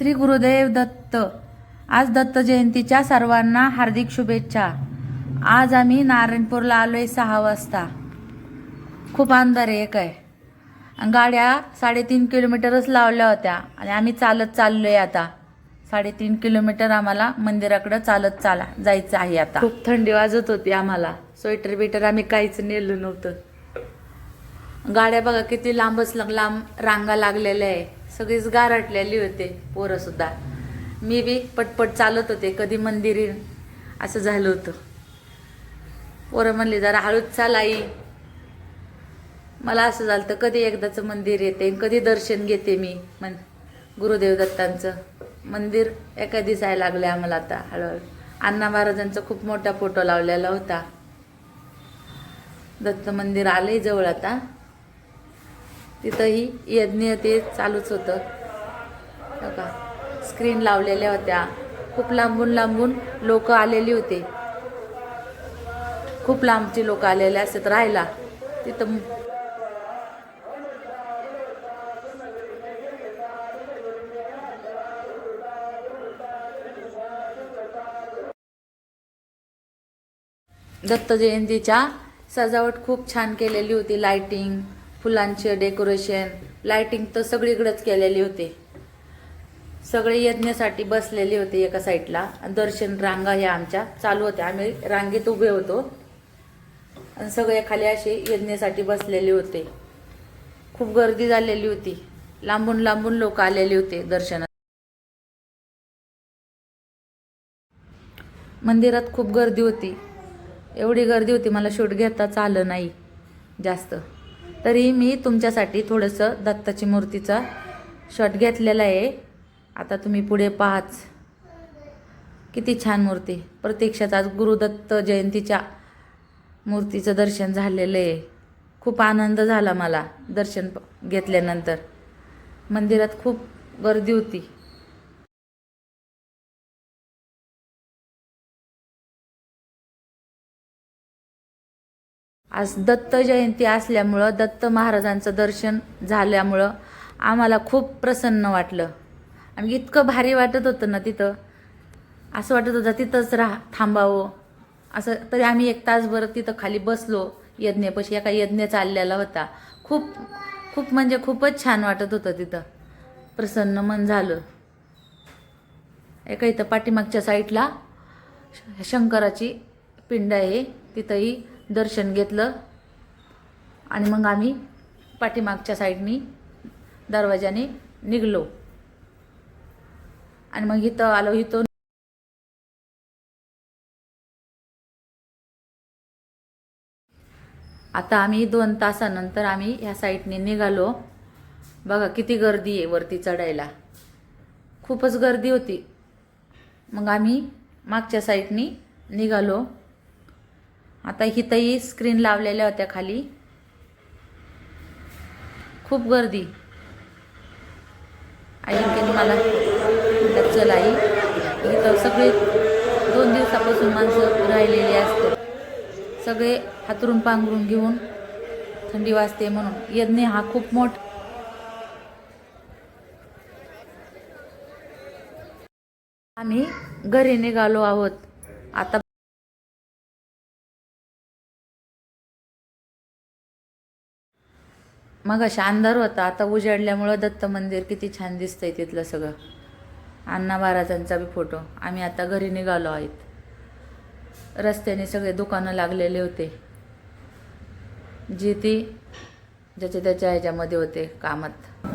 श्री गुरुदेव दत्त. आज दत्त जयंतीच्या सर्वांना हार्दिक शुभेच्छा. आज आम्ही नारायणपूरला आलोय 6 वाजता. खूप अंधार आहे काय. गाड्या 3.5 किलोमीटरच लावल्या होत्या आणि आम्ही चालत चाललोय आता. 3.5 किलोमीटर आम्हाला मंदिराकडे चालत जायचं आहे आता. खूप थंडी वाजत होती आम्हाला. स्वेटर बिटर आम्ही काहीच नेलं नव्हतं. गाड्या बघा किती लांबच लांब रांगा लागलेल्या आहे. सगळीच गारटलेली होते. पोरं सुद्धा. मी बी पटपट चालत होते. कधी मंदिर येईन असं झालं होतं. पोरं म्हणले जरा हळूच चाल आई. मला असं झालं तर कधी एकदाचं मंदिर येते, कधी दर्शन घेते मी गुरुदेव दत्तांचं. मंदिर एका दिसायला लागले आम्हाला आता हळूहळू. अण्णा महाराजांचा खूप मोठा फोटो लावलेला होता. दत्त मंदिर आलंय जवळ आता. तिथंही यज्ञ ते चालूच होतं बघा. स्क्रीन लावलेल्या होत्या. खूप लांबून लांबून लोक आलेली होते. खूप लांबची लोक आलेले असत राहायला तिथं. दत्त जयंतीच्या सजावट खूप छान केलेली होती. लाइटिंग, फुलांचे डेकोरेशन, लाइटिंग तर सगळीकडेच केलेली होती. सगळे यज्ञासाठी बसलेले होते एका साईडला. दर्शन रांगा ह्या आमच्या चालू होत्या. आम्ही रांगेत उभे होतो आणि सगळे खाली असे यज्ञासाठी बसलेले होते. खूप गर्दी झालेली होती. लांबून लांबून लोक आलेले होते दर्शनात. मंदिरात खूप गर्दी होती. एवढी गर्दी होती मला शूट घेताच आलं नाही जास्त. तरी मी तुमच्यासाठी थोडंसं दत्ताची मूर्तीचा शॉट घेतलेला आहे. आता तुम्ही पुढे पाहाच. किती छान मूर्ती. प्रत्यक्षात आज गुरुदत्त जयंतीच्या मूर्तीचं दर्शन झालेलं आहे. खूप आनंद झाला मला दर्शन घेतल्यानंतर. मंदिरात खूप गर्दी होती. आज दत्त जयंती असल्यामुळं, दत्त महाराजांचं दर्शन झाल्यामुळं आम्हाला खूप प्रसन्न वाटलं. आणि इतकं भारी वाटत होतं ना तिथं. असं वाटत होतं तिथंच थांबावं असं. तरी आम्ही 1 तासभर तिथं खाली बसलो यज्ञपाशी. एका यज्ञ चाललेला होता. खूप म्हणजे खूपच छान वाटत होतं तिथं. प्रसन्न मन झालं. एका इथं पाठीमागच्या साईडला शंकराची पिंड आहे. तिथंही दर्शन घेतलं आणि मग आम्ही पाठीमागच्या साईडनी दरवाजाने निघलो आणि मग इथं आलो. इथं आता आम्ही 2 तासानंतर आम्ही ह्या साईडने निघालो. बघा किती गर्दी आहे वरती चढायला. खूपच गर्दी होती. मग आम्ही मागच्या साईडनी निघालो. आता इथंही स्क्रीन लावलेल्या होत्या खाली. खूप गर्दी. आईने मला चल आई. इथं सगळे 2 दिवसापासून माणसं राहिलेली असतात. सगळे हातरून पांघरून घेऊन थंडी वाजते म्हणून. यज्ञ हा खूप मोठा. आम्ही घरी निघालो आहोत आता. मग अशा अंधार होता. आता उजाडल्यामुळं दत्त मंदिर किती छान दिसतंय तिथलं सगळं. अण्णा महाराजांचा बी फोटो. आम्ही आता घरी निघालो आहेत. रस्त्याने सगळे दुकानं लागलेले होते. जे ती ज्याच्या त्याच्या ह्याच्यामध्ये होते कामात.